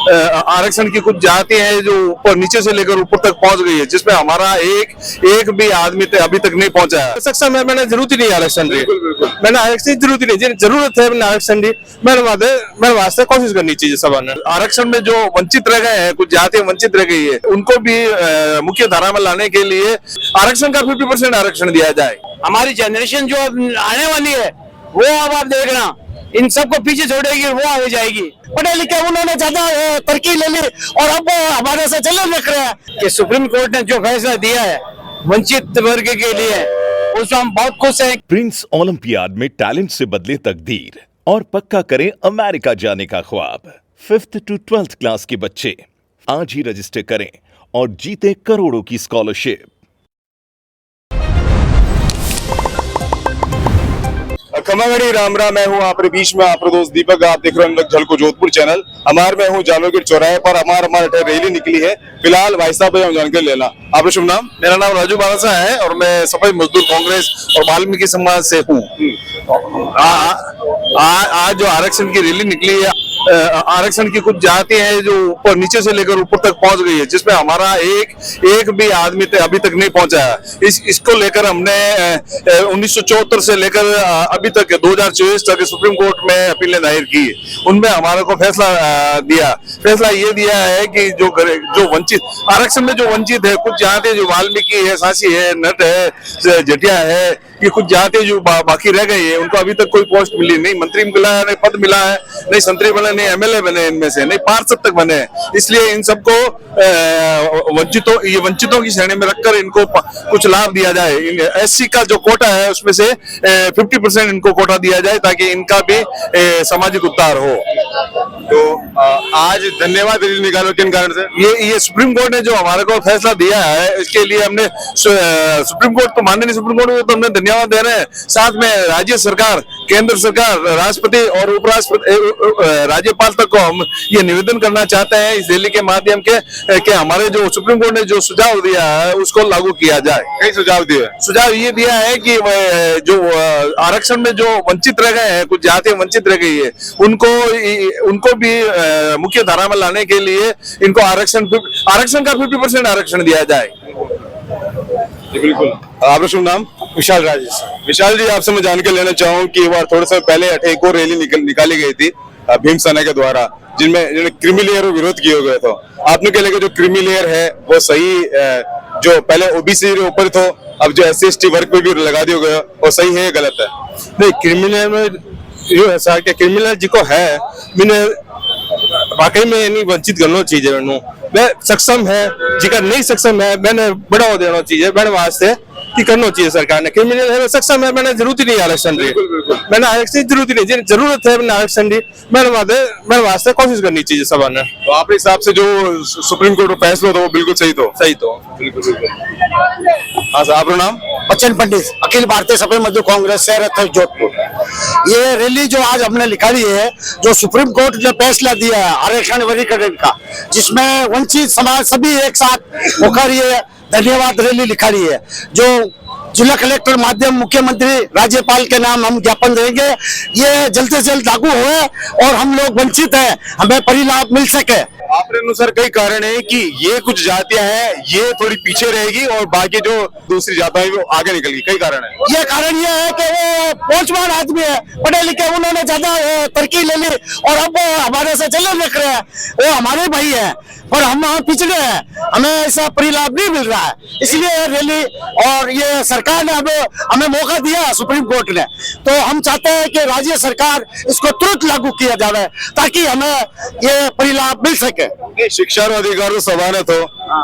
आरक्षण की कुछ जाति है जो ऊपर नीचे से लेकर ऊपर तक पहुंच गई है, जिसमें हमारा एक भी आदमी अभी तक नहीं पहुंचा है। सक्षम है, मैंने जरूरत ही नहीं आरक्षण दी, मैंने आरक्षण की जरूरत ही नहीं, जरूरत है मैंने आरक्षण दी, मेरे वास्ते कोशिश करनी चाहिए सभा ने। आरक्षण में जो वंचित रह गए हैं, कुछ जातियां वंचित रह गई है, उनको भी मुख्य धारा में लाने के लिए आरक्षण का 50% आरक्षण दिया जाए। हमारी जनरेशन जो आने वाली है वो अब आप देखना इन सबको पीछे छोड़ेगी, वो आगे जाएगी। पढ़े लिखे उन्होंने ज्यादा तरक्की ले ली और अब हमारे से चले रख रहे हैं कि सुप्रीम कोर्ट ने जो फैसला दिया है वंचित वर्ग के लिए, उसमें हम बहुत खुश हैं। प्रिंस ओलंपियाड में टैलेंट से बदले तकदीर और पक्का करें अमेरिका जाने का ख्वाब। 5th to 12th क्लास के बच्चे आज ही रजिस्टर करें और जीते करोड़ों की स्कॉलरशिप। खमागड़ी राम राम, मैं हूँ आपके बीच में आपका दोस्त दीपक। आप देख रहे हैं झलको जोधपुर चैनल। मैं हूँ जालोगीर चौराहे पर हमारा रैली निकली है। फिलहाल भाई साहब हम जानकारी लेना। आपका शुभ नाम? मेरा नाम राजू बालासा है और मैं सफाई मजदूर कांग्रेस और वाल्मीकि समाज से हूँ। आज जो आरक्षण की रैली निकली है, आरक्षण की कुछ जाति है जो ऊपर नीचे से लेकर ऊपर तक पहुंच गई है, जिसमें हमारा एक भी आदमी अभी तक नहीं पहुंचा है। इसको लेकर हमने 1974 से लेकर अभी तक 2024 तक सुप्रीम कोर्ट में अपीलें दायर की। उनमें हमारे को फैसला ये दिया है कि जो वंचित आरक्षण में जो वंचित है, कुछ जाति जो वाल्मीकि है, सांसी है, नट है, जटिया है, ये कुछ जाति जो बाकी रह गई है, उनको अभी तक कोई पोस्ट मिली नहीं, मंत्री मिला है, नहीं पद मिला है, नहीं संतरी बने, नहीं एमएलए बने, इनमें से नहीं पार्षद तक बने। इसलिए इन सबको वंचितों की श्रेणी में रखकर इनको कुछ लाभ दिया जाए। एससी का जो कोटा है उसमें से 50% इनको कोटा दिया जाए ताकि इनका भी सामाजिक उद्धार हो। तो आज धन्यवाद रैली निकालो किन कारण से? ये सुप्रीम कोर्ट ने जो हमारे को फैसला दिया है, इसके लिए हमने सुप्रीम कोर्ट को, माननीय सुप्रीम कोर्ट को तो हमने धन्यवाद दे रहे हैं। साथ में राज्य सरकार, केंद्र सरकार, राष्ट्रपति और उपराष्ट्रपति, राज्यपाल तक को हम ये निवेदन करना चाहते हैं इस रैली के माध्यम के हमारे जो सुप्रीम कोर्ट ने जो सुझाव दिया है उसको लागू किया जाए। कई सुझाव दिए? सुझाव ये दिया है कि जो आरक्षण में जो वंचित रह गए हैं, कुछ जातियां वंचित रह गई है, उनको भी मुख्य धारा में लाने के लिए इनको आरक्षण का 50% आरक्षण दिया जाए। बिल्कुल। आपका शुभ नाम? विशाल राजेश। विशाल जी, आपसे मैं जानकारी लेना चाहूँ कि बार थोड़े समय पहले एक और रैली निकाली गई थी भीम सेना के द्वारा, जिनमें क्रीमी लेयर विरोध किया गया था। आपने क्या लगा जो क्रीमी लेयर है वो सही, जो पहले ओबीसी ऊपर था, अब जो SC/ST वर्ग पे भी लगा दिया गया, वो सही है या गलत है? नहीं, क्रिमिनल में यो ऐसा कि क्रिमिनल जिको है मैंने वाकई में नहीं वंचित करना चाहिए। मैं सक्षम है जिका नहीं सक्षम है, मैंने बढ़ावा देना चाहिए, मैंने वास्ते कि करना चाहिए सरकार ने। क्रिमिनल है, सक्षम है, मैंने जरूरत ही नहीं आरक्षण दी, मैंने आरक्षण की जरूरत ही नहीं, जरूरत है मैंने आरक्षण दी, मेरे वास्ते कोशिश करनी चाहिए सभा ने। तो आपके हिसाब से जो सुप्रीम कोर्ट का फैसला था वो बिल्कुल सही तो? बिल्कुल। हाँ सर, आपका नाम? बच्चन पंडित, अखिल भारतीय सफाई मजदूर कांग्रेस शहर जोधपुर। ये रैली जो आज हमने निकाली है, जो सुप्रीम कोर्ट ने फैसला दिया है आरक्षण वर्गीकरण का, जिसमें वंचित समाज सभी एक साथ होकर ये धन्यवाद रैली निकाली है। जो जिला कलेक्टर माध्यम मुख्यमंत्री राज्यपाल के नाम हम ज्ञापन देंगे, ये जल्द से जल्द लागू हो और हम लोग वंचित हैं, हमें परिलाभ मिल सके। आपके अनुसार कई कारण है कि ये कुछ जातियां हैं ये थोड़ी पीछे रहेगी और बाकी जो दूसरी जातियां वो आगे निकल गई, कई कारण है? ये कारण ये है कि वो पहुंचवान आदमी है, पढ़े लिखे उन्होंने ज्यादा तरक्की ले ली और अब हमारे से चले रख रहे हैं, वो हमारे भाई है और हम पिछड़े हैं, हमें ऐसा परिलाभ नहीं मिल रहा है। इसलिए रैली और ये सरकार ने अब हमें मौका दिया सुप्रीम कोर्ट ने, तो हम चाहते हैं कि राज्य सरकार इसको तुरंत लागू किया जाए ताकि हमें ये परिलाभ मिल सके। शिक्षा का अधिकार तो समान है, तो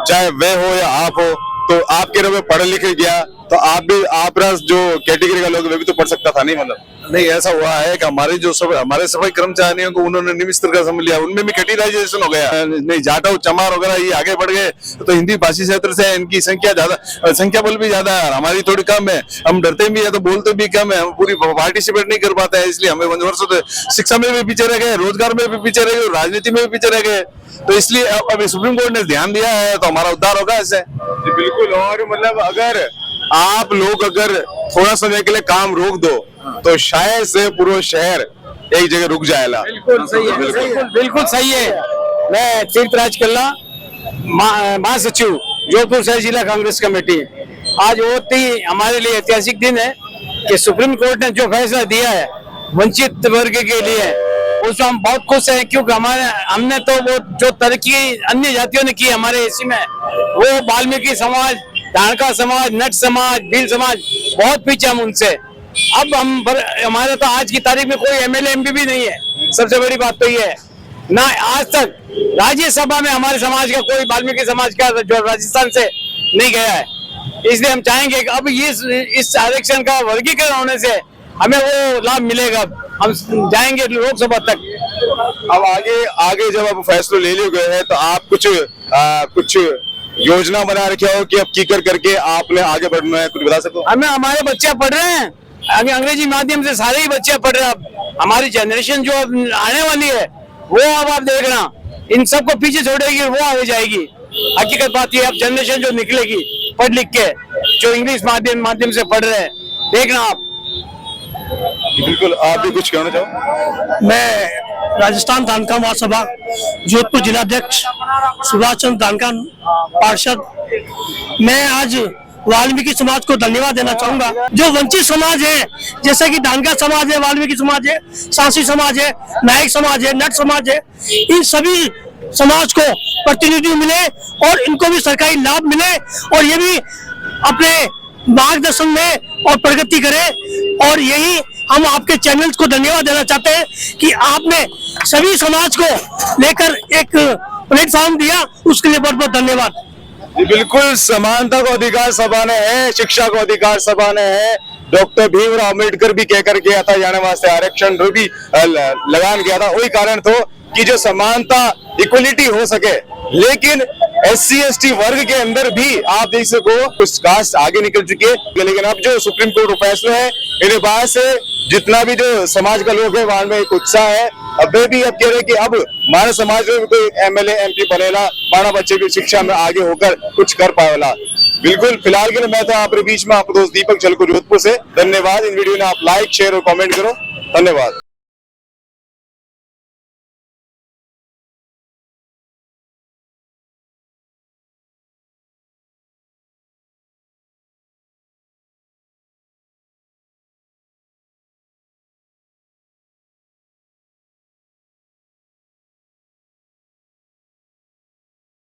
चाहे वे हो या आप हो, तो आपके रूप में पढ़े लिखे गया तो आप जो कैटेगरी का लोग वे भी तो पढ़ सकता था, नहीं? मतलब नहीं, ऐसा हुआ है कि हमारे सफाई कर्मचारियों को उन्होंने निम्न स्तर का समझ लिया, उनमें भी कैटेगराइजेशन हो गया। नहीं, जाटव चमार वगैरह ये आगे बढ़ गए, तो हिंदी भाषी क्षेत्र से इनकी संख्या बल भी ज्यादा है, हमारी थोड़ी कम है। हम डरते भी है तो बोलते भी कम है, हम पूरी पार्टिसिपेट नहीं कर पाते हैं, इसलिए हमें वर्षों से शिक्षा में भी पीछे रह गए, रोजगार में भी पीछे रह गए, राजनीति में भी पीछे रह गए। तो इसलिए अभी सुप्रीम कोर्ट ने ध्यान दिया है तो हमारा उद्धार होगा इससे। बिल्कुल। और मतलब अगर आप लोग थोड़ा समय के लिए काम रोक दो तो शायद से पूरा शहर एक जगह रुक जाएगा। बिल्कुल सही है। मैं तीर्थराज कल्ला महासचिव जोधपुर शहर जिला कांग्रेस कमेटी। आज बहुत ही हमारे लिए ऐतिहासिक दिन है कि सुप्रीम कोर्ट ने जो फैसला दिया है वंचित वर्ग के लिए, उसमें हम बहुत खुश हैं, क्योंकि हमने तो वो जो तरक्की अन्य जातियों ने की हमारे एसी में, वो वाल्मीकि समाज, धानका समाज, नट समाज, भील समाज, बहुत पीछे हम उनसे। अब हमारे तो आज की तारीख में कोई एमएलए एमपी भी नहीं है। सबसे बड़ी बात तो ये है, ना आज तक राज्यसभा में हमारे समाज का कोई, वाल्मीकि समाज का जो राजस्थान से नहीं गया है। इसलिए हम चाहेंगे कि अब इस आरक्षण का वर्गीकरण होने से हमें वो लाभ मिलेगा। हम जाएंगे लोकसभा तक। अब आगे जब आप फैसले ले लिए गए हैं तो आप कुछ योजना बना रखे हो कि अब कीकर करके आपने आगे बढ़ना है, कुछ बता सकते हो? हमें हमारे बच्चे पढ़ रहे हैं, अभी अंग्रेजी माध्यम से सारे ही बच्चे पढ़ रहे हैं। अब हमारी जनरेशन जो अब आने वाली है वो अब आप देखना इन सबको पीछे छोड़ेगी, वो आगे जाएगी। हकीकत बात ये, अब जनरेशन जो निकलेगी पढ़ लिख के, जो इंग्लिश माध्यम से पढ़ रहे हैं, देखना आप। बिल्कुल, आप भी कुछ कहना चाहो? मैं राजस्थान धानका महासभा जोधपुर जिलाध्यक्ष सुभाष चंद्र धानका पार्षद। मैं आज वाल्मीकि समाज को धन्यवाद देना चाहूंगा। जो वंचित समाज है, जैसे कि धानका समाज है, वाल्मीकि समाज है, सांसी समाज है, नायक समाज है, नट समाज है, इन सभी समाज को प्रतिनिधि मिले और इनको भी सरकारी लाभ मिले और ये भी अपने मार्गदर्शन में और प्रगति करें। और यही हम आपके चैनल्स को धन्यवाद देना चाहते हैं कि आपने सभी समाज को लेकर एक प्लेटफॉर्म दिया, उसके लिए बहुत बहुत धन्यवाद। बिल्कुल, समानता को अधिकार सभा ने है, शिक्षा को अधिकार सभा ने है, डॉक्टर भीमराव अम्बेडकर भी कहकर गया था जाने वास्ते आरक्षण भी लगान किया था। वही कारण तो कि जो समानता, इक्वलिटी हो सके। लेकिन SC ST वर्ग के अंदर भी आप देख सको कुछ कास्ट आगे निकल चुके हैं। लेकिन अब जो सुप्रीम कोर्ट फैसला है, इन्हें बाद से जितना भी जो समाज का लोग है वहां में एक उत्साह है। अब वे भी अब कह रहे कि अब हमारे समाज में भी कोई MLA MP बनेला, हमारा बच्चे भी शिक्षा में आगे होकर कुछ कर पाएगा। बिल्कुल, फिलहाल के लिए मैं तो आपके बीच में आपका दोस्त दीपक चलको जोधपुर से। धन्यवाद। इन वीडियो ने आप लाइक, शेयर और कमेंट करो। धन्यवाद।